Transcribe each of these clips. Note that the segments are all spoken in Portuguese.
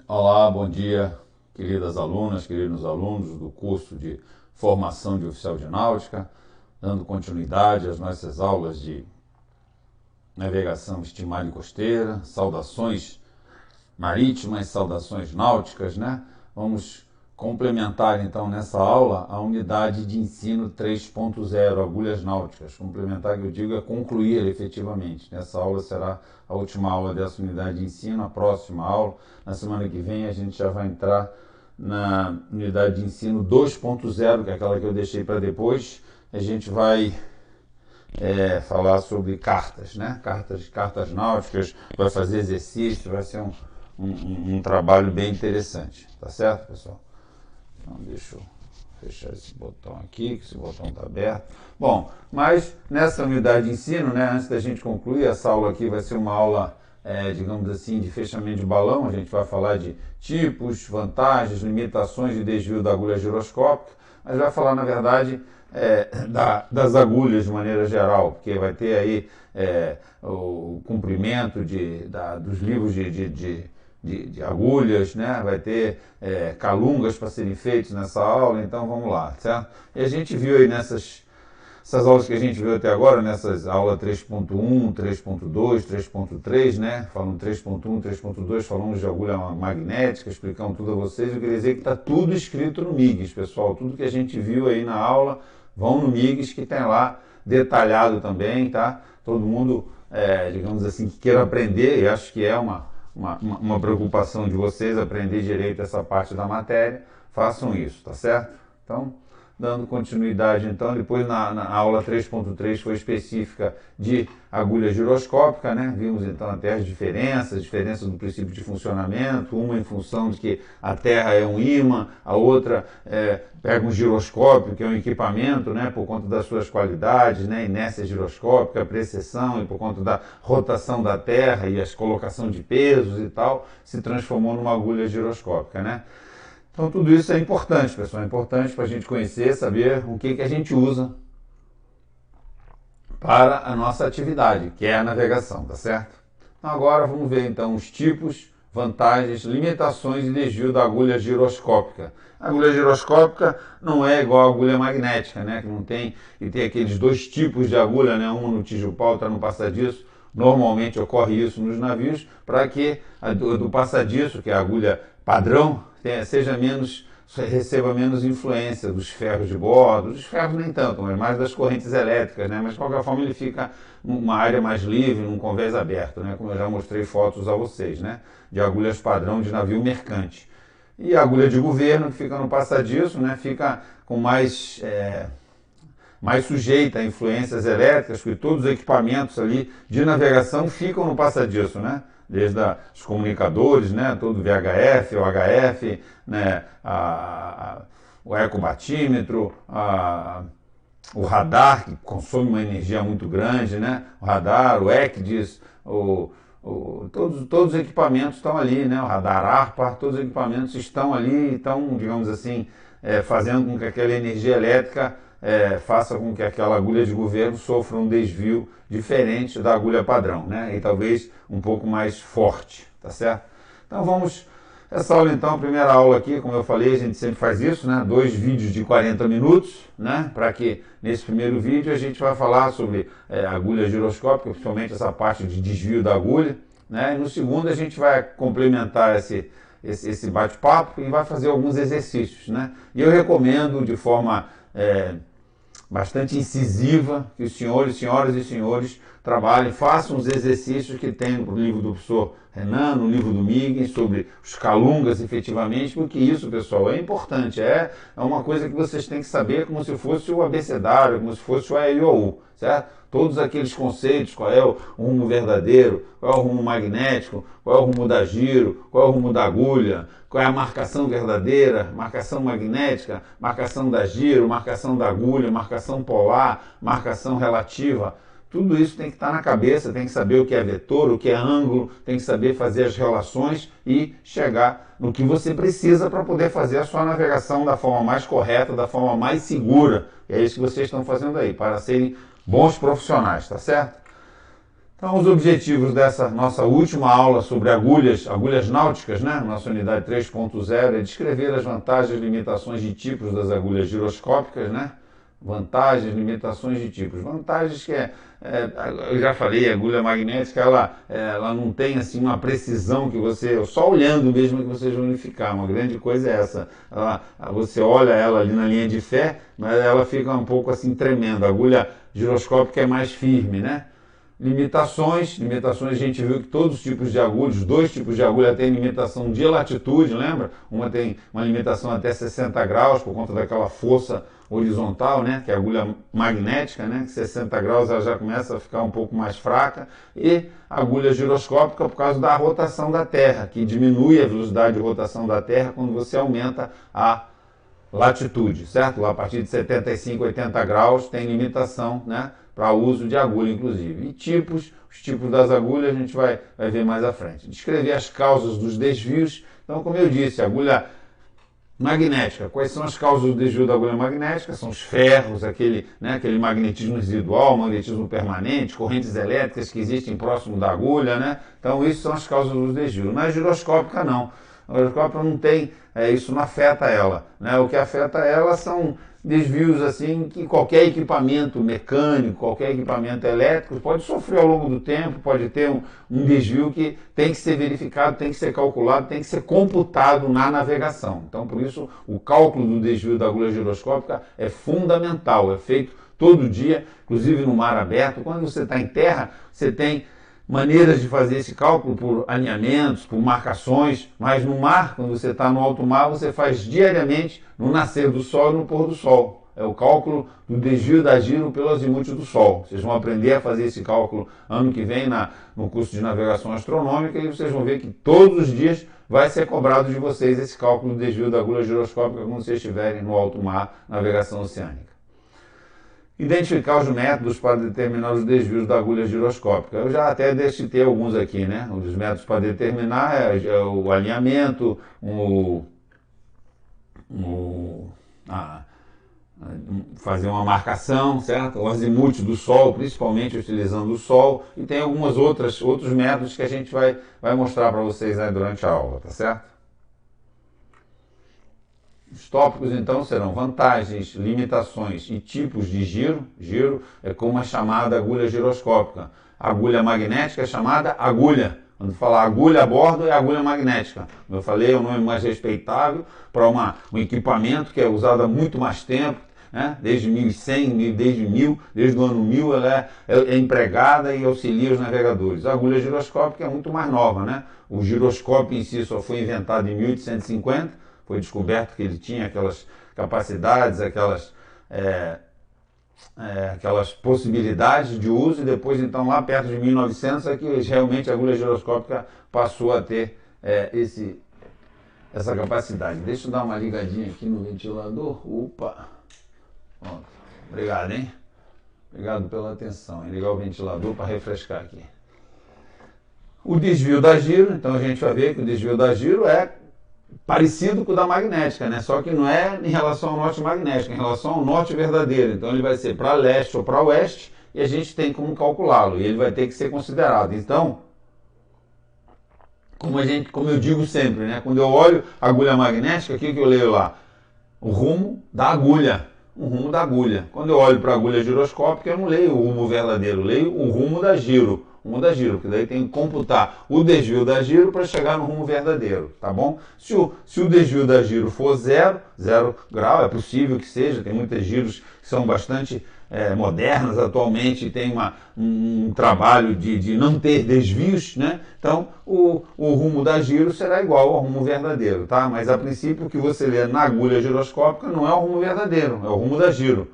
Olá, bom dia, queridas alunas, queridos alunos do curso de formação de oficial de náutica, dando continuidade às nossas aulas de navegação estimada e costeira, saudações marítimas, saudações náuticas, né? Vamos complementar então nessa aula a unidade de ensino 3.0, agulhas náuticas. Complementar, que eu digo, é concluir efetivamente. Nessa aula será a última aula dessa unidade de ensino. A próxima aula, na semana que vem, a gente já vai entrar na unidade de ensino 2.0, que é aquela que eu deixei para depois. A gente vai falar sobre cartas, né? Cartas náuticas, vai fazer exercício, vai ser um trabalho bem interessante, tá certo, pessoal? Então, deixa eu fechar esse botão aqui, que esse botão está aberto. Bom, mas nessa unidade de ensino, né, antes da gente concluir, essa aula aqui vai ser uma aula, digamos assim, de fechamento de balão. A gente vai falar de tipos, vantagens, limitações de desvio da agulha giroscópica, mas vai falar, na verdade, das agulhas de maneira geral, porque vai ter aí o comprimento dos livros de agulhas, né? Vai ter calungas para serem feitos nessa aula, então vamos lá, certo? E a gente viu aí essas aulas que a gente viu até agora, nessas aulas 3.1, 3.2, 3.3, né? Falando 3.1, 3.2, falamos de agulha magnética, explicamos tudo a vocês. Eu queria dizer que está tudo escrito no MIGS, pessoal. Tudo que a gente viu aí na aula, vão no MIGS, que tem lá detalhado também, tá? Todo mundo, digamos assim, que queira aprender, e acho que é uma preocupação de vocês aprender direito essa parte da matéria, façam isso, tá certo? Então, dando continuidade, então, depois na aula 3.3 foi específica de agulha giroscópica, né? Vimos então até as diferenças do princípio de funcionamento, uma em função de que a Terra é um ímã, a outra pega um giroscópio, que é um equipamento, né, por conta das suas qualidades, né, inércia giroscópica, precessão, e por conta da rotação da Terra e a colocação de pesos e tal, se transformou numa agulha giroscópica, né? Então tudo isso é importante, pessoal, é importante para a gente conhecer, saber o que a gente usa para a nossa atividade, que é a navegação, tá certo? Então agora vamos ver então os tipos, vantagens, limitações e desvio da agulha giroscópica. A agulha giroscópica não é igual a agulha magnética, né? Que tem aqueles dois tipos de agulha, né? Uma no tijupau, outra no passadiço. Normalmente ocorre isso nos navios, para que a do passadiço, que é a agulha padrão, receba menos influência dos ferros de bordo, dos ferros nem tanto, mas mais das correntes elétricas, né? Mas de qualquer forma ele fica numa área mais livre, num convés aberto, né? Como eu já mostrei fotos a vocês, né? De agulhas padrão de navio mercante. E a agulha de governo, que fica no passadiço, né? Fica com mais sujeita a influências elétricas, porque todos os equipamentos ali de navegação ficam no passadiço, né? Desde os comunicadores, né? Todo o VHF, o HF, né? O ecobatímetro, o radar, que consome uma energia muito grande, né? O radar, o ECDIS, todos os equipamentos estão ali, né? O radar ARPA, todos os equipamentos estão ali e estão, digamos assim, fazendo com que aquela energia elétrica faça com que aquela agulha de governo sofra um desvio diferente da agulha padrão, né? E talvez um pouco mais forte, tá certo? Então vamos, essa aula então, a primeira aula aqui, como eu falei, a gente sempre faz isso, né? 2 vídeos de 40 minutos, né? Para que nesse primeiro vídeo a gente vai falar sobre agulha giroscópica, principalmente essa parte de desvio da agulha, né? E no segundo a gente vai complementar esse bate-papo e vai fazer alguns exercícios, né? E eu recomendo de forma bastante incisiva que os senhoras e senhores trabalhem, façam os exercícios que tem no livro do professor Renan, no livro do Miguel, sobre os calungas efetivamente, porque isso, pessoal, é importante, é uma coisa que vocês têm que saber como se fosse o abecedário, como se fosse o A, E, I, O, U, certo? Todos aqueles conceitos, qual é o rumo verdadeiro, qual é o rumo magnético, qual é o rumo da giro, qual é o rumo da agulha, qual é a marcação verdadeira, marcação magnética, marcação da giro, marcação da agulha, marcação polar, marcação relativa. Tudo isso tem que estar na cabeça, tem que saber o que é vetor, o que é ângulo, tem que saber fazer as relações e chegar no que você precisa para poder fazer a sua navegação da forma mais correta, da forma mais segura. E é isso que vocês estão fazendo aí, para serem bons profissionais, tá certo? Então, os objetivos dessa nossa última aula sobre agulhas náuticas, né? Nossa unidade 3.0 é descrever as vantagens, limitações e tipos das agulhas giroscópicas, né? Vantagens, limitações de tipos. Vantagens que eu já falei, a agulha magnética, ela não tem assim uma precisão que você, só olhando mesmo que vocês vão unificar. Uma grande coisa é essa. Você olha ela ali na linha de fé, mas ela fica um pouco assim tremenda. A agulha giroscópica é mais firme, né? Limitações a gente viu que todos os tipos de agulhas, os dois tipos de agulha têm limitação de latitude, lembra? Uma tem uma limitação até 60 graus por conta daquela força horizontal, né? Que é a agulha magnética, né? Que 60 graus ela já começa a ficar um pouco mais fraca. E a agulha giroscópica por causa da rotação da Terra, que diminui a velocidade de rotação da Terra quando você aumenta a latitude, certo? Lá a partir de 75, 80 graus tem limitação, né? Para uso de agulha, inclusive. E os tipos das agulhas a gente vai ver mais à frente. Descrever as causas dos desvios. Então, como eu disse, agulha magnética. Quais são as causas do desvio da agulha magnética? São os ferros, aquele magnetismo residual, magnetismo permanente, correntes elétricas que existem próximo da agulha, né? Então, isso são as causas dos desvios. Na giroscópica, não. A giroscópica não tem, isso não afeta ela, né? O que afeta ela são desvios assim que qualquer equipamento mecânico, qualquer equipamento elétrico pode sofrer ao longo do tempo, pode ter um desvio que tem que ser verificado, tem que ser calculado, tem que ser computado na navegação. Então, por isso, o cálculo do desvio da agulha giroscópica é fundamental, é feito todo dia, inclusive no mar aberto. Quando você está em terra, você tem maneiras de fazer esse cálculo por alinhamentos, por marcações, mas no mar, quando você está no alto mar, você faz diariamente no nascer do sol e no pôr do sol. É o cálculo do desvio da giro pelo azimuth do sol. Vocês vão aprender a fazer esse cálculo ano que vem no curso de navegação astronômica e vocês vão ver que todos os dias vai ser cobrado de vocês esse cálculo do desvio da agulha giroscópica quando vocês estiverem no alto mar, navegação oceânica. Identificar os métodos para determinar os desvios da agulha giroscópica. Eu já até citei alguns aqui, né? Os métodos para determinar é o alinhamento, fazer uma marcação, certo? O azimuth do Sol, principalmente utilizando o Sol, e tem outros métodos que a gente vai mostrar para vocês aí durante a aula, tá certo? Os tópicos, então, serão vantagens, limitações e tipos de giro. Giro é como a chamada agulha giroscópica. A agulha magnética é chamada agulha. Quando falar agulha a bordo, é agulha magnética. Como eu falei, é um nome mais respeitável para um equipamento que é usado há muito mais tempo, né? Desde 1100, desde o ano 1000, ela é empregada e auxilia os navegadores. A agulha giroscópica é muito mais nova, né? O giroscópio em si só foi inventado em 1850. Foi descoberto que ele tinha aquelas capacidades, aquelas possibilidades de uso, e depois, então, lá perto de 1900, é que realmente a agulha giroscópica passou a ter essa capacidade. Deixa eu dar uma ligadinha aqui no ventilador. Opa! Pronto. Obrigado, hein? Obrigado pela atenção. Ligar o ventilador para refrescar aqui. O desvio da giro, então a gente vai ver que o desvio da giro é parecido com o da magnética, né? Só que não é em relação ao norte magnético, é em relação ao norte verdadeiro. Então ele vai ser para leste ou para oeste e a gente tem como calculá-lo e ele vai ter que ser considerado. Então, como eu digo sempre, né? Quando eu olho a agulha magnética, o que eu leio lá? O rumo da agulha. O rumo da agulha. Quando eu olho para a agulha giroscópica, eu não leio o rumo verdadeiro, eu leio o rumo da giro. Rumo da giro, porque daí tem que computar o desvio da giro para chegar no rumo verdadeiro, tá bom? Se o desvio da giro for zero grau, é possível que seja, tem muitas giros que são bastante modernas atualmente, tem um trabalho de não ter desvios, né? Então, o rumo da giro será igual ao rumo verdadeiro, tá? Mas, a princípio, o que você lê na agulha giroscópica não é o rumo verdadeiro, é o rumo da giro.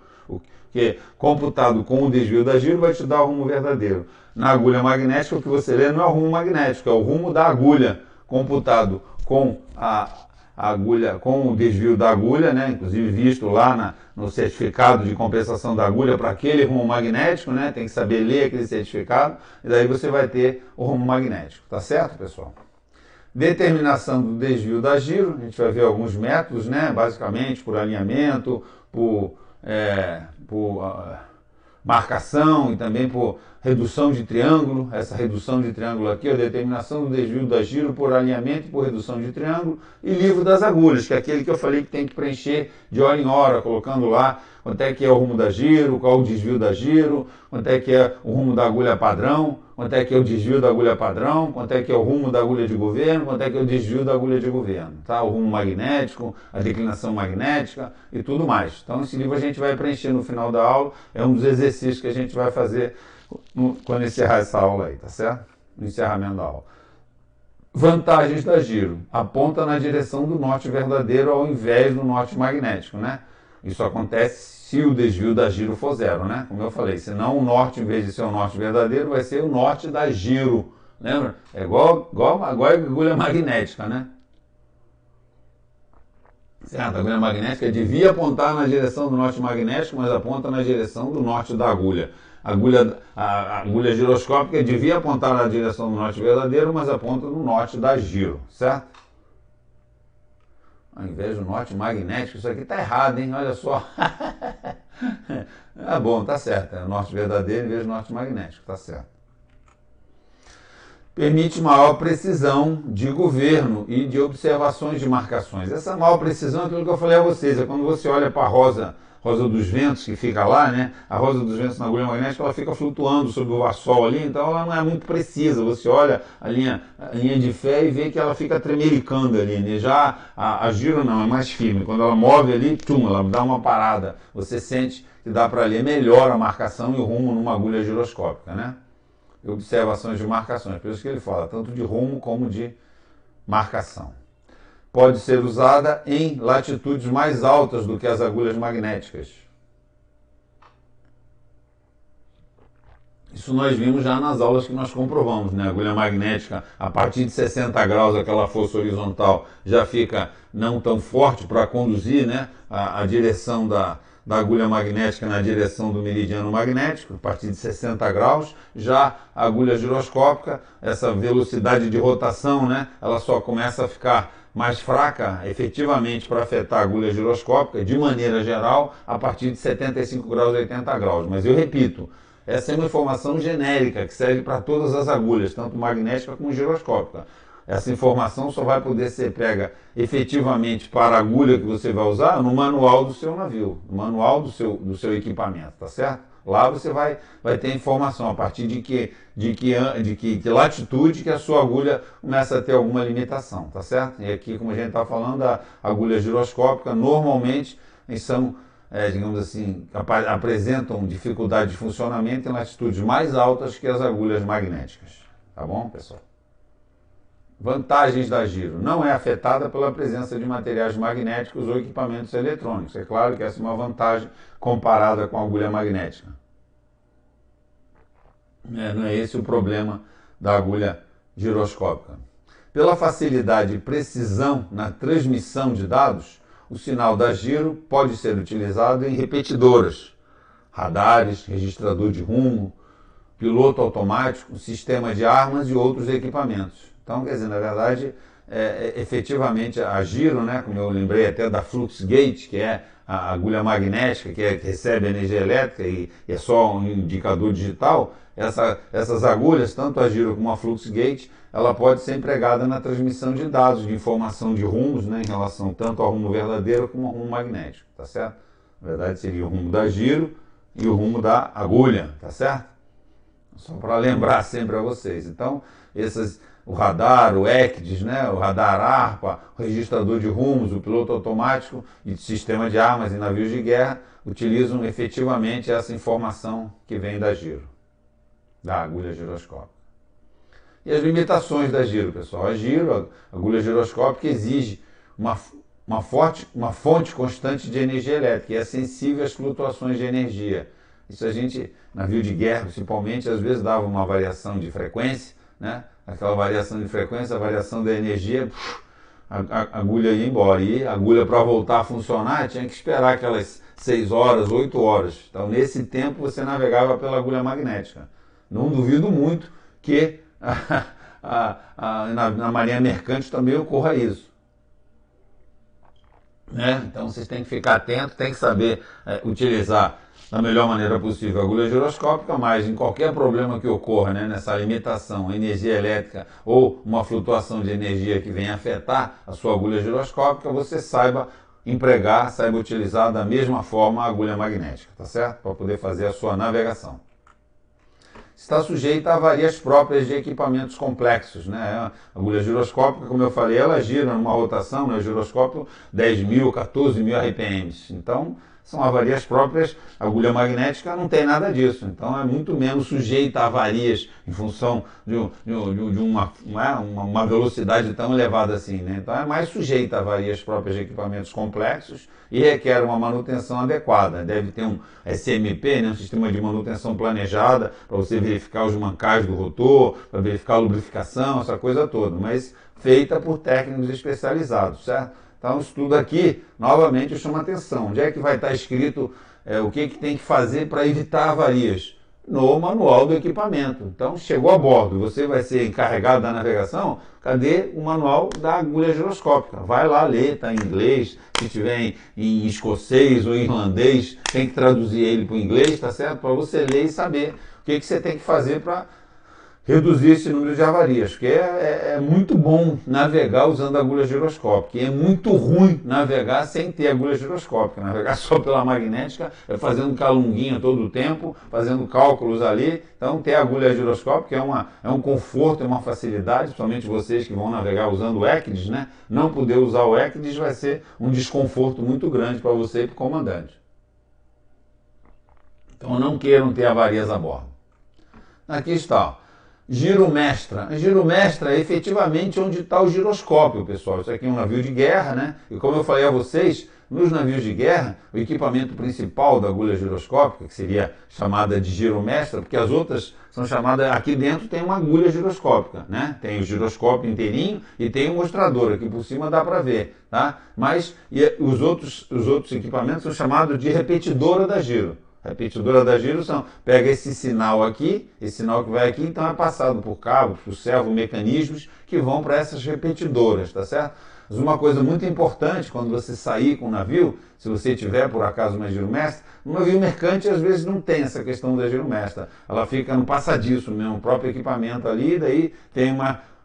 Que computado com o desvio da giro vai te dar o rumo verdadeiro. Na agulha magnética, o que você lê não é o rumo magnético, é o rumo da agulha, computado com a agulha, com o desvio da agulha, né? Inclusive visto lá no certificado de compensação da agulha para aquele rumo magnético, né? Tem que saber ler aquele certificado, e daí você vai ter o rumo magnético, tá certo, pessoal? Determinação do desvio da giro, a gente vai ver alguns métodos, né? Basicamente por alinhamento, por marcação e também por redução de triângulo, essa redução de triângulo aqui, a determinação do desvio da giro por alinhamento e por redução de triângulo, e livro das agulhas, que é aquele que eu falei que tem que preencher de hora em hora, colocando lá quanto é que é o rumo da giro, qual o desvio da giro, quanto é que é o rumo da agulha padrão, quanto é que é o desvio da agulha padrão, quanto é que é o rumo da agulha de governo, quanto é que é o desvio da agulha de governo, tá? O rumo magnético, a declinação magnética e tudo mais. Então esse livro a gente vai preencher no final da aula, é um dos exercícios que a gente vai fazer quando encerrar essa aula aí, tá certo? No encerramento da aula. Vantagens da giro. Aponta na direção do norte verdadeiro ao invés do norte magnético, né? Isso acontece se o desvio da giro for zero, né? Como eu falei, senão o norte, em vez de ser o norte verdadeiro, vai ser o norte da giro. Lembra? É igual a agulha magnética, né? Certo? A agulha magnética devia apontar na direção do norte magnético, mas aponta na direção do norte da agulha. A agulha giroscópica devia apontar na direção do norte verdadeiro, mas aponta no norte da giro, certo? Ao invés do norte magnético, isso aqui está errado, hein? Olha só. Ah, bom, tá certo. É o norte verdadeiro em vez do norte magnético, tá certo. Permite maior precisão de governo e de observações de marcações. Essa maior precisão é aquilo que eu falei a vocês, é quando você olha para a rosa dos ventos que fica lá, né? A rosa dos ventos na agulha magnética, ela fica flutuando sobre o vassol ali, então ela não é muito precisa. Você olha a linha de fé e vê que ela fica tremelicando ali, né? Já a giro não, é mais firme. Quando ela move ali, tum, ela dá uma parada. Você sente que dá para ler melhor a marcação e o rumo numa agulha giroscópica, né? E observações de marcações, por isso que ele fala tanto de rumo como de marcação. Pode ser usada em latitudes mais altas do que as agulhas magnéticas. Isso nós vimos já nas aulas que nós comprovamos, né? A agulha magnética, a partir de 60 graus, aquela força horizontal já fica não tão forte para conduzir, né? a direção da agulha magnética na direção do meridiano magnético, a partir de 60 graus. Já a agulha giroscópica, essa velocidade de rotação, né? Ela só começa a ficar mais fraca efetivamente para afetar a agulha giroscópica, de maneira geral, a partir de 75 graus, 80 graus. Mas eu repito, essa é uma informação genérica que serve para todas as agulhas, tanto magnética como giroscópica. Essa informação só vai poder ser pega efetivamente para a agulha que você vai usar no manual do seu navio, no manual do seu equipamento, tá certo? Lá você vai ter informação a partir de que latitude que a sua agulha começa a ter alguma limitação, tá certo? E aqui, como a gente está falando, a agulha giroscópica normalmente são, digamos assim, apresentam dificuldade de funcionamento em latitudes mais altas que as agulhas magnéticas. Tá bom, pessoal? Vantagens da giro. Não é afetada pela presença de materiais magnéticos ou equipamentos eletrônicos. É claro que essa é uma vantagem comparada com a agulha magnética. Não é esse o problema da agulha giroscópica. Pela facilidade e precisão na transmissão de dados, o sinal da giro pode ser utilizado em repetidoras, radares, registrador de rumo, piloto automático, sistema de armas e outros equipamentos. Então, quer dizer, na verdade, efetivamente a giro, né, como eu lembrei até da Fluxgate, que é a agulha magnética que recebe energia elétrica e é só um indicador digital, essas agulhas, tanto a giro como a Fluxgate, ela pode ser empregada na transmissão de dados, de informação de rumos, né, em relação tanto ao rumo verdadeiro como ao rumo magnético, tá certo? Na verdade, seria o rumo da giro e o rumo da agulha, tá certo? Só para lembrar sempre a vocês. Então, o radar, o ECDIS, né, o radar ARPA, o registrador de rumos, o piloto automático e sistema de armas em navios de guerra utilizam efetivamente essa informação que vem da giro, da agulha giroscópica. E as limitações da giro, pessoal. A giro, a agulha giroscópica, exige uma fonte constante de energia elétrica e é sensível às flutuações de energia. Isso a gente, navio de guerra principalmente, às vezes dava uma variação de frequência, né? Aquela variação de frequência, a variação da energia, a agulha ia embora. E a agulha, para voltar a funcionar, tinha que esperar aquelas 6 horas, 8 horas. Então, nesse tempo, você navegava pela agulha magnética. Não duvido muito que na marinha mercante também ocorra isso. Né? Então, vocês têm que ficar atentos, têm que saber utilizar da melhor maneira possível a agulha giroscópica, mas em qualquer problema que ocorra, né, nessa limitação, energia elétrica ou uma flutuação de energia que venha afetar a sua agulha giroscópica, você saiba empregar, saiba utilizar da mesma forma a agulha magnética, tá certo? Para poder fazer a sua navegação. Está sujeita a avarias próprias de equipamentos complexos, né? A agulha giroscópica, como eu falei, ela gira numa rotação, né? O giroscópio 10.000, 14.000 RPMs. Então, são avarias próprias. A agulha magnética não tem nada disso. Então, é muito menos sujeita a avarias em função de uma velocidade tão elevada assim, né? Então, é mais sujeita a avarias próprias de equipamentos complexos e requer uma manutenção adequada. Deve ter um SMP, né, um sistema de manutenção planejada, para você verificar os mancais do rotor, para verificar a lubrificação, essa coisa toda, mas feita por técnicos especializados, certo? Então, isso tudo aqui, novamente, eu chamo a atenção. Onde é que vai estar escrito o que tem que fazer para evitar avarias? No manual do equipamento. Então, chegou a bordo, você vai ser encarregado da navegação, cadê o manual da agulha giroscópica? Vai lá ler, está em inglês, se tiver em escocês ou irlandês, tem que traduzir ele para o inglês, tá certo? Para você ler e saber o que você tem que fazer para reduzir esse número de avarias, porque é muito bom navegar usando a agulha giroscópica, e é muito ruim navegar sem ter agulha giroscópica. Navegar só pela magnética é fazendo calunguinha todo o tempo, fazendo cálculos ali. Então, ter a agulha giroscópica é um conforto, é uma facilidade, principalmente vocês que vão navegar usando o ECDIS, né? Não poder usar o ECDIS vai ser um desconforto muito grande para você e para o comandante. Então, não queiram ter avarias a bordo. Aqui está, ó. Giro mestra. A giro mestra é efetivamente onde está o giroscópio, pessoal. Isso aqui é um navio de guerra, né? E como eu falei a vocês, nos navios de guerra, o equipamento principal da agulha giroscópica, que seria chamada de giro mestra, porque as outras são chamadas, aqui dentro tem uma agulha giroscópica, né? Tem o giroscópio inteirinho e tem o mostrador, aqui por cima dá para ver, tá? Mas os outros equipamentos são chamados de repetidora da giro. Repetidora da giro pega esse sinal aqui, esse sinal que vai aqui, então é passado por cabos, por servomecanismos que vão para essas repetidoras, tá certo? Mas uma coisa muito importante quando você sair com o navio, se você tiver por acaso uma giromestra, no navio mercante às vezes não tem essa questão da giromestra, ela fica no passadiço mesmo, o próprio equipamento ali, daí tem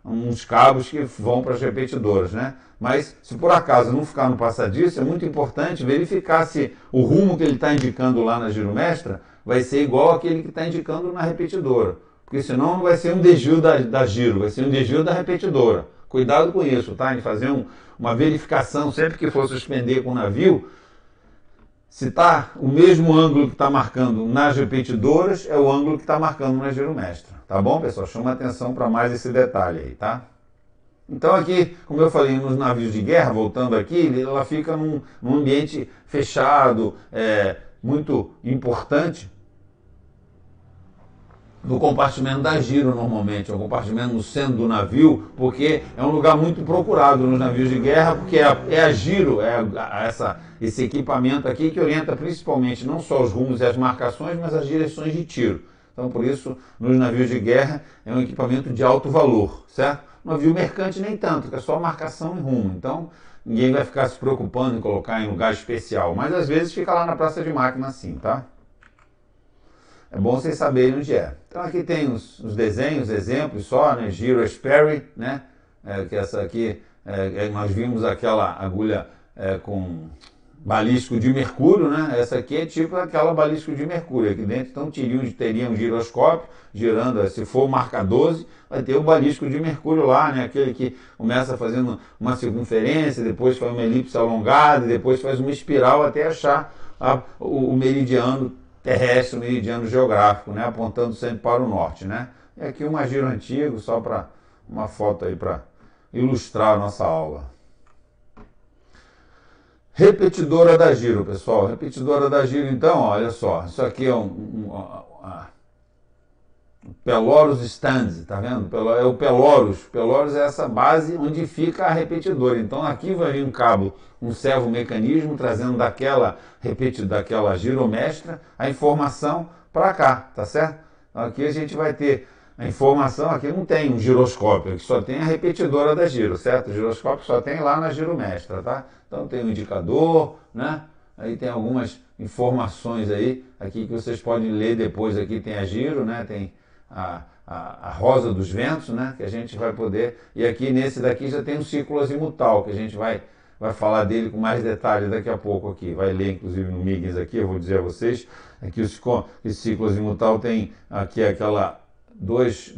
uns cabos que vão para as repetidoras, né? Mas se por acaso não ficar no passadiço, é muito importante verificar se o rumo que ele está indicando lá na giromestra vai ser igual àquele que está indicando na repetidora. Porque senão não vai ser um desvio da giro, vai ser um desvio da repetidora. Cuidado com isso, tá? De fazer uma verificação sempre que for suspender com o navio, se está o mesmo ângulo que está marcando nas repetidoras, é o ângulo que está marcando na giromestra. Tá bom, pessoal? Chama atenção para mais esse detalhe aí, tá? Então aqui, como eu falei, nos navios de guerra, voltando aqui, ela fica num ambiente fechado, muito importante, no compartimento da giro normalmente, é o compartimento no centro do navio, porque é um lugar muito procurado nos navios de guerra, porque é a giro, esse equipamento aqui que orienta principalmente não só os rumos e as marcações, mas as direções de tiro. Então, por isso, nos navios de guerra é um equipamento de alto valor, certo? No navio mercante nem tanto, que é só marcação e rumo. Então, ninguém vai ficar se preocupando em colocar em lugar especial, mas às vezes fica lá na praça de máquina assim, tá? É bom vocês saberem onde é. Então, aqui tem os desenhos, exemplos só, né? Giro Sperry, né? Que essa aqui, nós vimos aquela agulha com balístico de mercúrio, né? Essa aqui é tipo aquela balístico de mercúrio. Aqui dentro então teria um giroscópio girando, se for marca 12, vai ter o balístico de mercúrio lá, né? Aquele que começa fazendo uma circunferência, depois faz uma elipse alongada, depois faz uma espiral até achar o meridiano terrestre, o meridiano geográfico, né? Apontando sempre para o norte, né? E aqui um giro antigo, só para uma foto aí para ilustrar a nossa aula. Repetidora da giro, pessoal. Repetidora da giro, então, olha só. Isso aqui é Pelorus Stand, tá vendo? É o Pelorus. Pelorus é essa base onde fica a repetidora. Então, aqui vai vir um cabo, um servomecanismo, trazendo daquela giromestra a informação para cá, tá certo? Então, aqui a gente vai ter a informação, aqui não tem um giroscópio, aqui só tem a repetidora da giro, certo? O giroscópio só tem lá na giromestra, tá? Então tem o indicador, né? aí tem algumas informações aí, aqui que vocês podem ler depois, aqui tem a giro, né? Tem a rosa dos ventos, né? Que a gente vai poder, e aqui nesse daqui já tem um círculo azimutal, que a gente vai falar dele com mais detalhe daqui a pouco aqui, vai ler inclusive no Miggins aqui, eu vou dizer a vocês, aqui esse círculo azimutal tem aqui aquela dois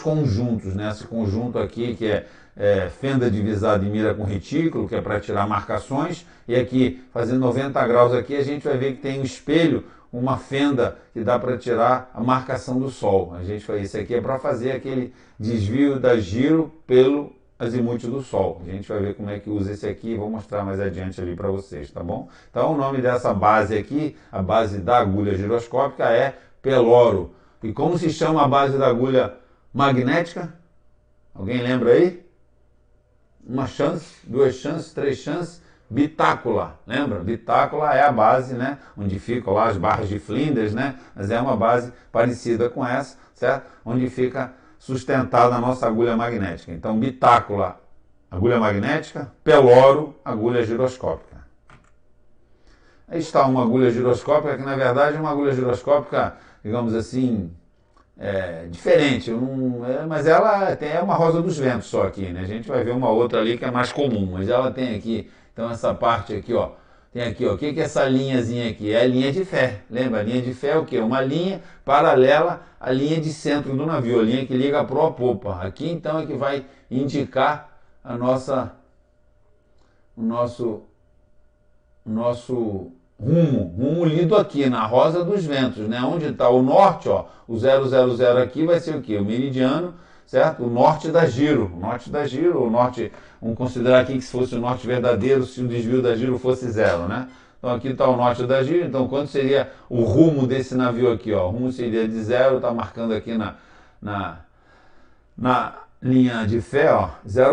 conjuntos, né? Esse conjunto aqui que é fenda divisada e mira com retículo, que é para tirar marcações, e aqui, fazendo 90 graus aqui, a gente vai ver que tem um espelho, uma fenda que dá para tirar a marcação do Sol. A gente faz isso aqui é para fazer aquele desvio da giro pelo azimuth do Sol. A gente vai ver como é que usa esse aqui e vou mostrar mais adiante ali para vocês, tá bom? Então o nome dessa base aqui, a base da agulha giroscópica é peloro. E como se chama a base da agulha magnética? Alguém lembra aí? Uma chance, duas chances, três chances, bitácula, lembra? Bitácula é a base, né? Onde ficam lá as barras de Flinders, né? Mas é uma base parecida com essa, certo? Onde fica sustentada a nossa agulha magnética. Então, bitácula, agulha magnética, peloro, agulha giroscópica. Aí está uma agulha giroscópica que, na verdade, é uma agulha giroscópica, digamos assim, diferente, mas ela é uma rosa dos ventos só aqui, né? A gente vai ver uma outra ali que é mais comum, mas ela tem aqui, então essa parte aqui, ó, tem aqui, ó, o que é essa linhazinha aqui? É a linha de fé, lembra? A linha de fé é o quê? Uma linha paralela à linha de centro do navio, a linha que liga a proa à popa. Aqui então é que vai indicar a o nosso rumo lido aqui na rosa dos ventos, né? Onde está o norte, ó, o 000 aqui vai ser o quê? O meridiano, certo? O norte da giro, o norte, vamos considerar aqui que se fosse o norte verdadeiro, se o desvio da giro fosse 0, né? Então aqui está o norte da giro, então quanto seria o rumo desse navio aqui, ó? O rumo seria de 0, está marcando aqui na linha de fé, ó,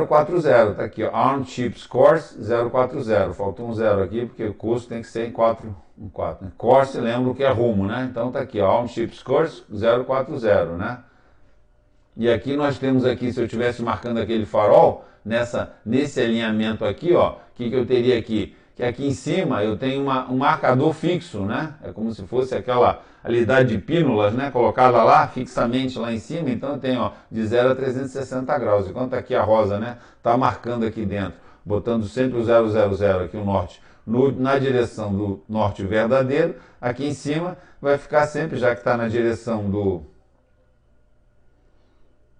040, tá aqui, ó, Armed Ships Course 040, faltou um 0 aqui, porque o curso tem que ser em 4, né? Course, lembra que é rumo, né? Então tá aqui, ó, Armed Ships Course 040, né? E aqui nós temos aqui, se eu estivesse marcando aquele farol, nesse alinhamento aqui, ó, o que eu teria aqui? Que aqui em cima eu tenho um marcador fixo, né? É como se fosse aquela alidade de pílulas, né? Colocada lá, fixamente lá em cima. Então eu tenho, ó, de 0 a 360 graus. Enquanto aqui a rosa, né? Tá marcando aqui dentro, botando sempre o 000 aqui o norte, na direção do norte verdadeiro. Aqui em cima vai ficar sempre, já que está na direção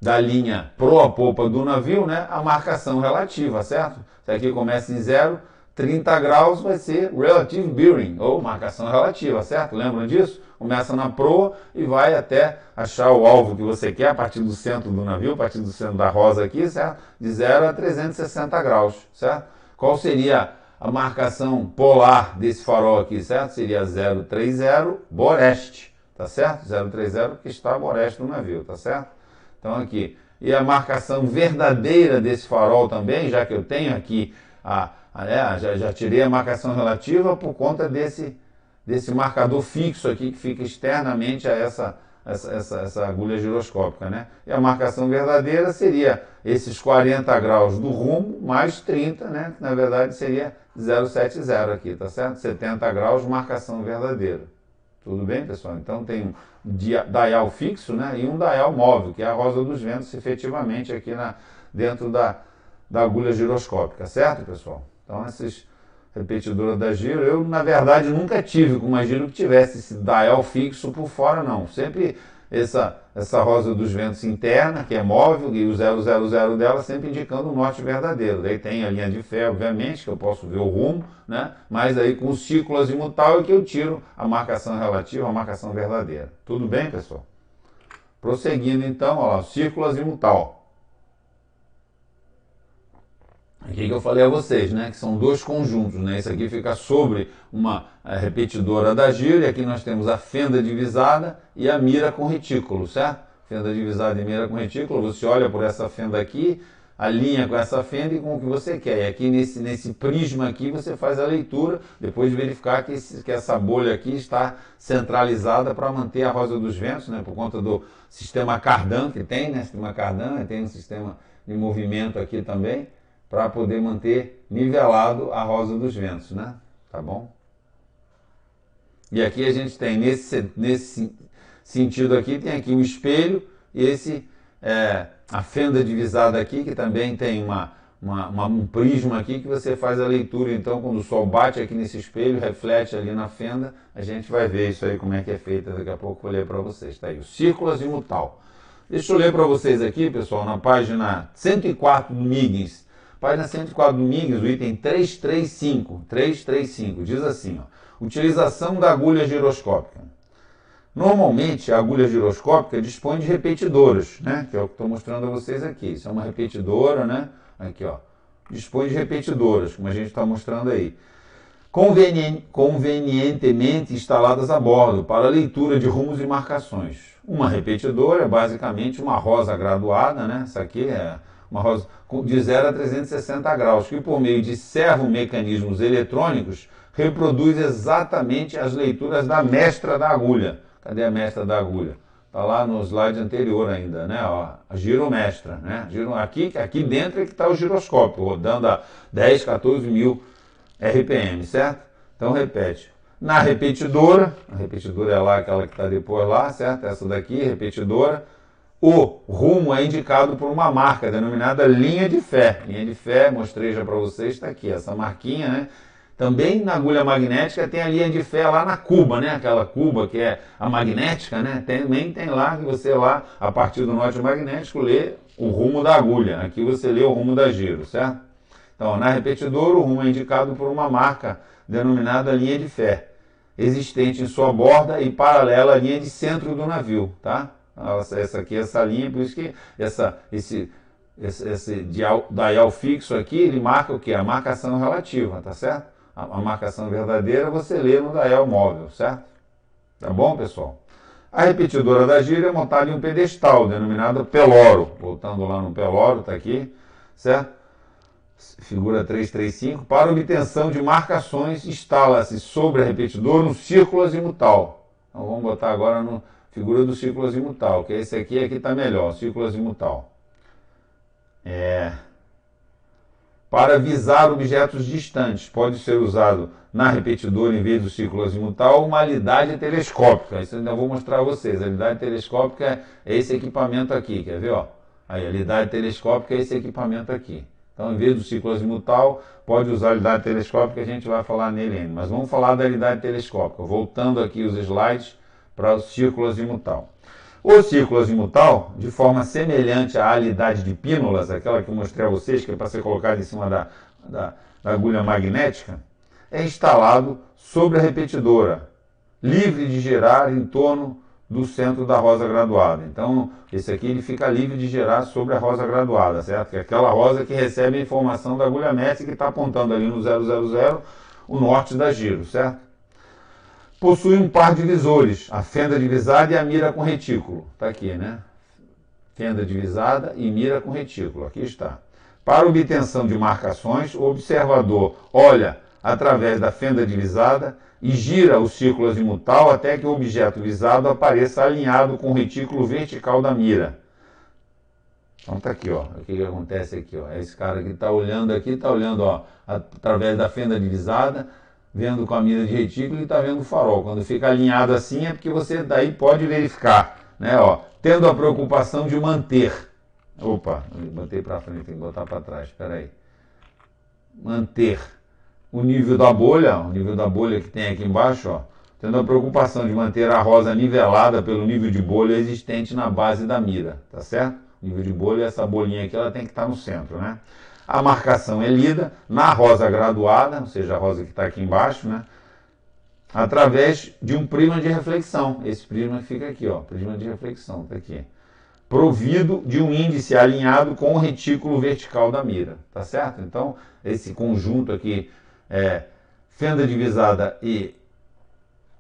da linha proa-popa do navio, né? A marcação relativa, certo? Se aqui começa em 0, 30 graus vai ser relative bearing, ou marcação relativa, certo? Lembram disso? Começa na proa e vai até achar o alvo que você quer, a partir do centro do navio, a partir do centro da rosa aqui, certo? De 0 a 360 graus, certo? Qual seria a marcação polar desse farol aqui, certo? Seria 030 boreste, tá certo? 030 porque está a boreste do navio, tá certo? Então aqui, e a marcação verdadeira desse farol também, já que eu tenho aqui já tirei a marcação relativa por conta desse marcador fixo aqui que fica externamente a essa agulha giroscópica, né? E a marcação verdadeira seria esses 40 graus do rumo mais 30, né? Que na verdade seria 070 aqui, tá certo? 70 graus, marcação verdadeira. Tudo bem, pessoal? Então tem um dial fixo, né? E um dial móvel, que é a rosa dos ventos, efetivamente aqui dentro da agulha giroscópica, certo, pessoal? Então, essas repetidoras da giro, eu, na verdade, nunca tive com uma giro que tivesse esse dial fixo por fora, não. Sempre essa rosa dos ventos interna, que é móvel, e o 000 dela sempre indicando o norte verdadeiro. Daí tem a linha de fé, obviamente, que eu posso ver o rumo, né? Mas aí com o círculo azimutal é que eu tiro a marcação relativa, a marcação verdadeira. Tudo bem, pessoal? Prosseguindo, então, olha lá, o círculo azimutal. Aqui que eu falei a vocês, né, que são dois conjuntos, né? Isso aqui fica sobre uma repetidora da giro, e aqui nós temos a fenda divisada e a mira com retículo, certo? Fenda divisada e mira com retículo, você olha por essa fenda aqui, alinha com essa fenda e com o que você quer. E aqui nesse prisma aqui você faz a leitura, depois de verificar que essa bolha aqui está centralizada para manter a rosa dos ventos, né? Por conta do sistema Cardan que tem, né? Sistema Cardan, tem um sistema de movimento aqui também, para poder manter nivelado a rosa dos ventos, né? tá bom? E aqui a gente tem, nesse sentido aqui, tem aqui um espelho e a fenda divisada aqui, que também tem um prisma aqui que você faz a leitura. Então, quando o sol bate aqui nesse espelho, reflete ali na fenda, a gente vai ver isso aí, como é que é feita. Daqui a pouco eu vou ler para vocês. Tá aí, o círculo azimutal. Deixa eu ler para vocês aqui, pessoal, na página 104 do Miggins. Página 104 do Miggins, o item 335. 335, diz assim, ó. Utilização da agulha giroscópica. Normalmente, a agulha giroscópica dispõe de repetidoras, né? Que é o que estou mostrando a vocês aqui. Isso é uma repetidora, né? Aqui, ó. Dispõe de repetidoras, como a gente está mostrando aí. Convenientemente instaladas a bordo para leitura de rumos e marcações. Uma repetidora é basicamente uma rosa graduada, né? Essa aqui é uma rosa de 0 a 360 graus, que por meio de servomecanismos eletrônicos reproduz exatamente as leituras da mestra da agulha. Cadê a mestra da agulha? Está lá no slide anterior ainda, né? Ó, a giromestra, né? Aqui dentro é que está o giroscópio, rodando a 10, 14 mil RPM, certo? Então repete. Na repetidora, a repetidora é lá aquela que está depois lá, certo? Essa daqui, repetidora. O rumo é indicado por uma marca denominada linha de fé. Linha de fé, mostrei já para vocês, está aqui, essa marquinha, né? Também na agulha magnética tem a linha de fé lá na cuba, né? Aquela cuba que é a magnética, né? Também tem lá, que você lá, a partir do norte magnético, lê o rumo da agulha. Aqui você lê o rumo da giro, certo? Então, na repetidora, o rumo é indicado por uma marca denominada linha de fé, existente em sua borda e paralela à linha de centro do navio, tá? Essa aqui, essa linha, por isso que esse dial fixo aqui, ele marca o quê? A marcação relativa, tá certo? A marcação verdadeira você lê no dial móvel, certo? Tá bom, pessoal? A repetidora da giro é montada em um pedestal, denominado peloro. Voltando lá no peloro, tá aqui, certo? Figura 335. Para obtenção de marcações, instala-se sobre a repetidora um círculo azimutal. Então vamos botar agora na figura do círculo azimutal, que esse aqui está melhor, círculo azimutal. Para visar objetos distantes, pode ser usado na repetidora, em vez do círculo azimutal, uma alidade telescópica. Isso eu ainda vou mostrar a vocês. A alidade telescópica é esse equipamento aqui, quer ver? Ó? Aí, a alidade telescópica é esse equipamento aqui. Então, em vez do círculo azimutal, pode usar a alidade telescópica, a gente vai falar nele ainda. Mas vamos falar da alidade telescópica, voltando aqui os slides para o círculo azimutal. O círculo azimutal, de forma semelhante à alidade de pínolas, aquela que eu mostrei a vocês, que é para ser colocada em cima da agulha magnética, é instalado sobre a repetidora, livre de girar em torno do centro da rosa graduada. Então, esse aqui ele fica livre de girar sobre a rosa graduada, certo? Que é aquela rosa que recebe a informação da agulha mestre que está apontando ali no 000 o norte da giro, certo? Possui um par de visores, a fenda divisada e a mira com retículo. Está aqui, né? Fenda divisada e mira com retículo. Aqui está. Para obtenção de marcações, o observador olha através da fenda divisada e gira o círculo azimutal até que o objeto visado apareça alinhado com o retículo vertical da mira. Então está aqui, ó. O que acontece aqui, ó? Esse cara que está olhando aqui, está olhando, ó, através da fenda divisada, vendo com a mira de retículo e está vendo o farol. Quando fica alinhado assim é porque você daí pode verificar, né? Ó, tendo a preocupação de manter. Opa, botei para frente, tem que botar para trás, espera aí. Manter o nível da bolha, o nível da bolha que tem aqui embaixo, ó, tendo a preocupação de manter a rosa nivelada pelo nível de bolha existente na base da mira, tá certo? O nível de bolha, essa bolinha aqui, ela tem que estar no centro, né? A marcação é lida na rosa graduada, ou seja, a rosa que está aqui embaixo, né? Através de um prisma de reflexão. Esse prisma fica aqui, ó, prisma de reflexão, está aqui. Provido de um índice alinhado com o retículo vertical da mira, tá certo? Então, esse conjunto aqui, fenda divisada e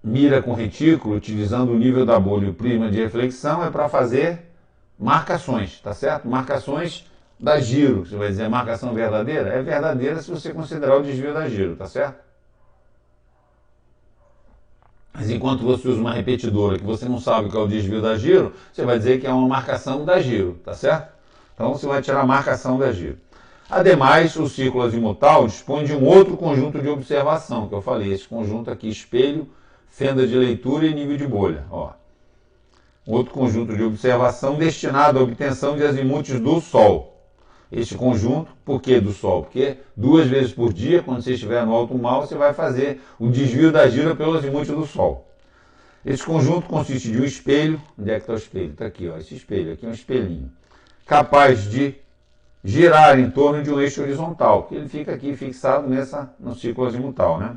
mira com retículo, utilizando o nível da bolha e o prisma de reflexão, é para fazer marcações, tá certo? Marcações da giro. Você vai dizer, marcação verdadeira? É verdadeira se você considerar o desvio da giro, tá certo? Mas enquanto você usa uma repetidora que você não sabe o que é o desvio da giro, você vai dizer que é uma marcação da giro, tá certo? Então você vai tirar a marcação da giro. Ademais, o círculo azimutal dispõe de um outro conjunto de observação, que eu falei, esse conjunto aqui, espelho, fenda de leitura e nível de bolha. Ó. Outro conjunto de observação destinado à obtenção de azimutes do Sol. Este conjunto, por que do Sol? Porque 2 vezes por dia, quando você estiver no alto mar, você vai fazer o desvio da gira pelo azimute do Sol. Esse conjunto consiste de um espelho. Onde é que está o espelho? Está aqui, ó, esse espelho. Aqui é um espelhinho. Capaz de girar em torno de um eixo horizontal, que ele fica aqui fixado no círculo azimutal, né?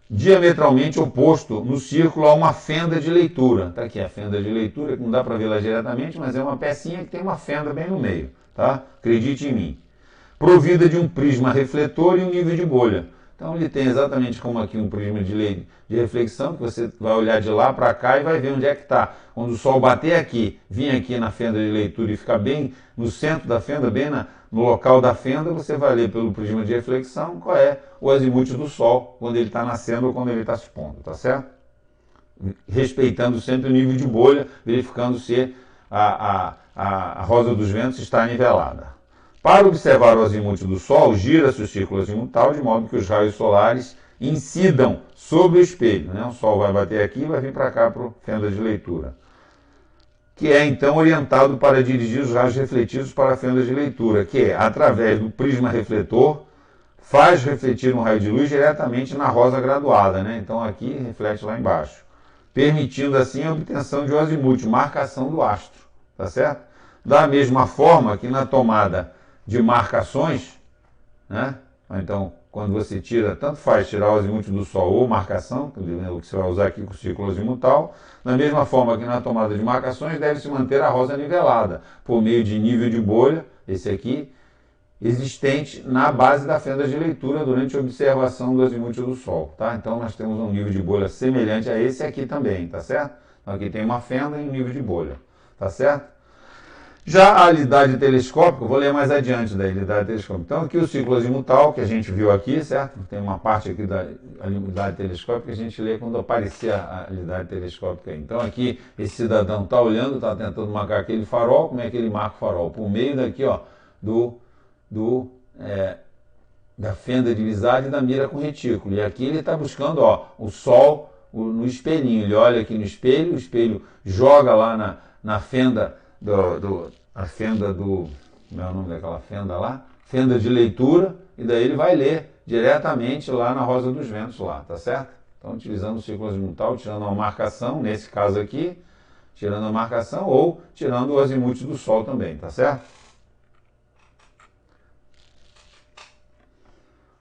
Diametralmente oposto no círculo a uma fenda de leitura. Está aqui a fenda de leitura, que não dá para vê-la diretamente, mas é uma pecinha que tem uma fenda bem no meio, tá? Acredite em mim. Provida de um prisma refletor e um nível de bolha. Então ele tem exatamente como aqui um prisma de reflexão, que você vai olhar de lá para cá e vai ver onde é que está. Quando o Sol bater aqui, vir aqui na fenda de leitura e ficar bem no centro da fenda, bem no local da fenda, você vai ler pelo prisma de reflexão qual é o azimute do Sol, quando ele está nascendo ou quando ele está se pondo, tá certo? Respeitando sempre o nível de bolha, verificando se a rosa dos ventos está nivelada. Para observar o azimute do Sol, gira-se o círculo azimutal de modo que os raios solares incidam sobre o espelho, né? O Sol vai bater aqui e vai vir para cá para a fenda de leitura, que é então orientado para dirigir os raios refletidos para a fenda de leitura, que é, através do prisma refletor, faz refletir um raio de luz diretamente na rosa graduada, né? Então aqui reflete lá embaixo, permitindo assim a obtenção de um azimute, marcação do astro, tá certo? Da mesma forma que na tomada de marcações, né? Então, quando você tira, tanto faz tirar o azimute do Sol ou marcação, o que você vai usar aqui com o círculo azimutal, da mesma forma que na tomada de marcações deve-se manter a rosa nivelada, por meio de nível de bolha, esse aqui, existente na base da fenda de leitura durante a observação do azimute do Sol, tá? Então nós temos um nível de bolha semelhante a esse aqui também, tá certo? Então aqui tem uma fenda e um nível de bolha, tá certo? Já a alidade telescópica, eu vou ler mais adiante da alidade telescópica. Então aqui o círculo azimutal, que a gente viu aqui, certo? Tem uma parte aqui da alidade telescópica que a gente lê quando aparecer a alidade telescópica. Então aqui esse cidadão está olhando, está tentando marcar aquele farol. Como é que ele marca o farol? Por meio daqui, ó, da fenda de visagem e da mira com retículo. E aqui ele está buscando, ó, o Sol no espelhinho. Ele olha aqui no espelho, o espelho joga lá na fenda a fenda como é o nome daquela fenda lá? Fenda de leitura, e daí ele vai ler diretamente lá na rosa dos ventos lá, tá certo? Então, utilizando o círculo azimutal, tirando uma marcação, nesse caso aqui, tirando a marcação ou tirando o azimute do Sol também, tá certo?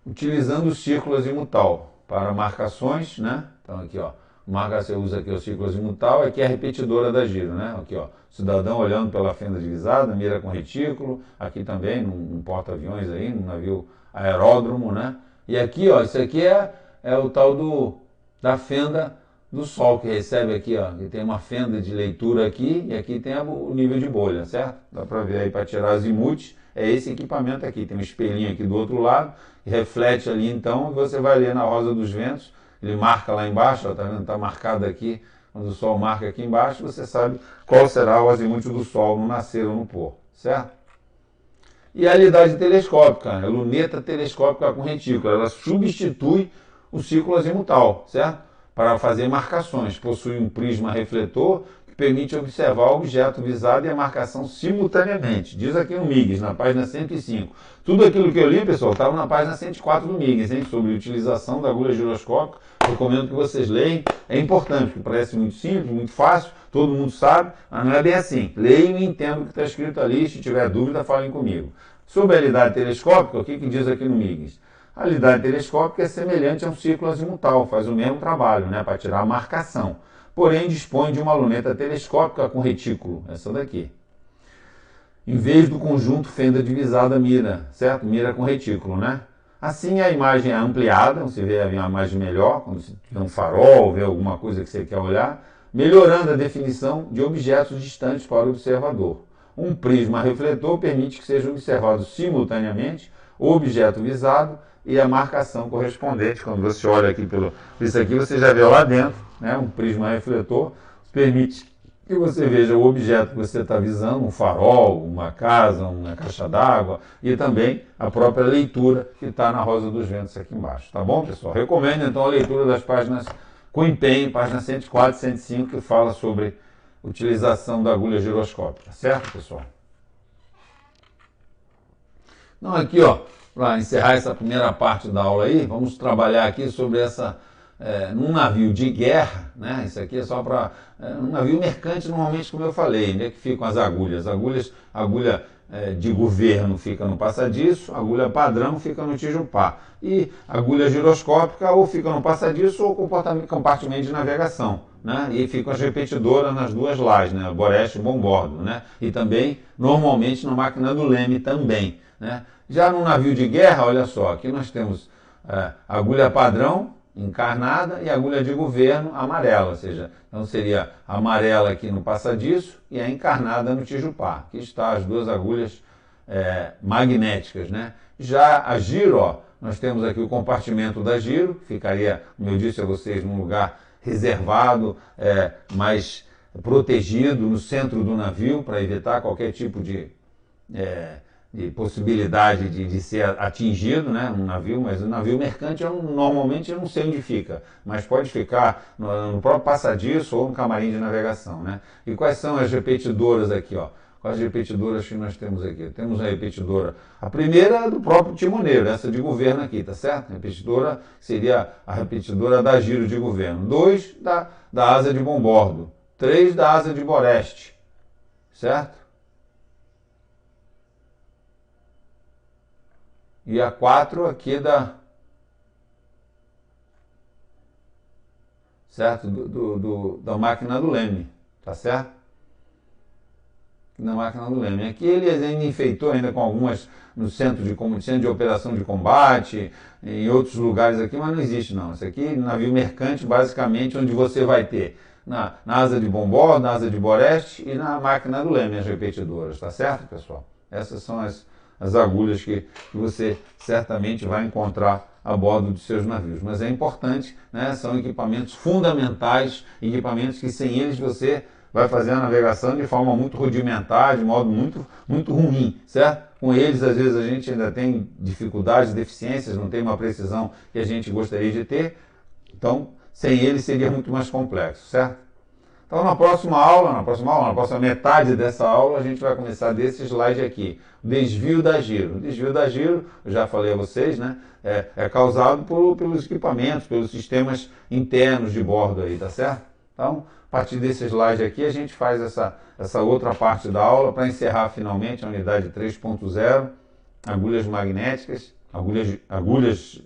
Utilizando o círculo azimutal para marcações, né? Então aqui, ó, você usa aqui o círculo azimutal, aqui é a repetidora da giro, né? Aqui, ó, cidadão olhando pela fenda divisada, mira com retículo, aqui também num porta-aviões aí, num navio aeródromo, né? E aqui, ó, isso aqui é o tal da fenda do Sol, que recebe aqui, ó, que tem uma fenda de leitura aqui, e aqui tem o nível de bolha, certo? Dá para ver aí, para tirar azimute, é esse equipamento aqui, tem um espelhinho aqui do outro lado, que reflete ali então, e você vai ler na rosa dos ventos, ele marca lá embaixo, ó, tá vendo? Tá marcado aqui, quando o Sol marca aqui embaixo, você sabe qual será o azimute do Sol no nascer ou no pôr, certo? E a alidade telescópica, a luneta telescópica com retículo, ela substitui o círculo azimutal, certo? Para fazer marcações, possui um prisma refletor que permite observar o objeto visado e a marcação simultaneamente. Diz aqui no MIGS, na página 105. Tudo aquilo que eu li, pessoal, estava na página 104 do MIGS, hein? Sobre a utilização da agulha giroscópica. Recomendo que vocês leiam. É importante, porque parece muito simples, muito fácil, todo mundo sabe, mas não é bem assim. Leiam e entendam o que está escrito ali. Se tiver dúvida, falem comigo. Sobre a alidade telescópica, o que diz aqui no MIGS? A alidade telescópica é semelhante a um círculo azimutal, faz o mesmo trabalho, né, para tirar a marcação. Porém, dispõe de uma luneta telescópica com retículo, essa daqui. Em vez do conjunto fenda divisada mira, certo? Mira com retículo, né? Assim a imagem é ampliada, você vê a imagem melhor, quando você vê um farol, vê alguma coisa que você quer olhar, melhorando a definição de objetos distantes para o observador. Um prisma refletor permite que seja observado simultaneamente o objeto visado e a marcação correspondente. Quando você olha aqui isso aqui, você já vê lá dentro, né, um prisma refletor, permite que você veja o objeto que você está visando, um farol, uma casa, uma caixa d'água e também a própria leitura que está na Rosa dos Ventos aqui embaixo. Tá bom, pessoal? Recomendo então a leitura das páginas com empenho, página 104 e 105, que fala sobre utilização da agulha giroscópica. Certo, pessoal? Então aqui, ó, para encerrar essa primeira parte da aula aí, vamos trabalhar aqui sobre essa... num navio de guerra, né? Isso aqui é só para... num navio mercante, normalmente, como eu falei, onde é que ficam as agulhas? Agulha de governo fica no passadiço, agulha padrão fica no tijupá. E agulha giroscópica ou fica no passadiço ou compartimento de navegação, né? E ficam as repetidoras nas duas lajes, né? Boreste e bombordo, né? E também, normalmente, na máquina do leme também, né? Já no navio de guerra, olha só, aqui nós temos agulha padrão, encarnada, e agulha de governo amarela, ou seja, então seria a amarela aqui no passadiço e a encarnada no tijupá. Aqui está as duas agulhas magnéticas, né? Já a giro, ó, nós temos aqui o compartimento da giro, ficaria, como eu disse a vocês, num lugar reservado, mais protegido no centro do navio, para evitar qualquer tipo de possibilidade de ser atingido, né, um navio, mas o navio mercante normalmente eu não sei onde fica, mas pode ficar no próprio passadiço ou no camarim de navegação, né? E quais são as repetidoras aqui, ó? Quais repetidoras que nós temos aqui? Temos a repetidora, a primeira é do próprio timoneiro, essa de governo aqui, tá certo? A repetidora seria a repetidora da giro de governo. 2 da asa de bombordo. 3 da asa de boreste, certo? E a 4 aqui certo? Da máquina do leme, tá certo? Na máquina do leme. Aqui ele ainda enfeitou ainda com algumas no centro de operação de combate, em outros lugares aqui, mas não existe não. Isso aqui, navio mercante, basicamente, onde você vai ter na asa de bombordo, na asa de boreste e na máquina do leme, as repetidoras, tá certo, pessoal? Essas são as agulhas que você certamente vai encontrar a bordo dos seus navios. Mas é importante, né? São equipamentos fundamentais, equipamentos que sem eles você vai fazer a navegação de forma muito rudimentar, de modo muito, muito ruim, certo? Com eles, às vezes, a gente ainda tem dificuldades, deficiências, não tem uma precisão que a gente gostaria de ter. Então, sem eles seria muito mais complexo, certo? Então, na próxima metade dessa aula, a gente vai começar desse slide aqui, o desvio da giro. O desvio da giro, eu já falei a vocês, né, é causado pelos equipamentos, pelos sistemas internos de bordo aí, tá certo? Então, a partir desse slide aqui, a gente faz essa outra parte da aula para encerrar finalmente a unidade 3.0, agulhas magnéticas, agulhas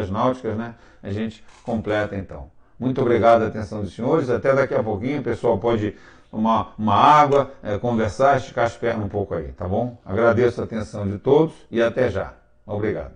náuticas, né? A gente completa então. Muito obrigado a atenção dos senhores. Até daqui a pouquinho, o pessoal pode tomar uma água, conversar, esticar as pernas um pouco aí, tá bom? Agradeço a atenção de todos e até já. Obrigado.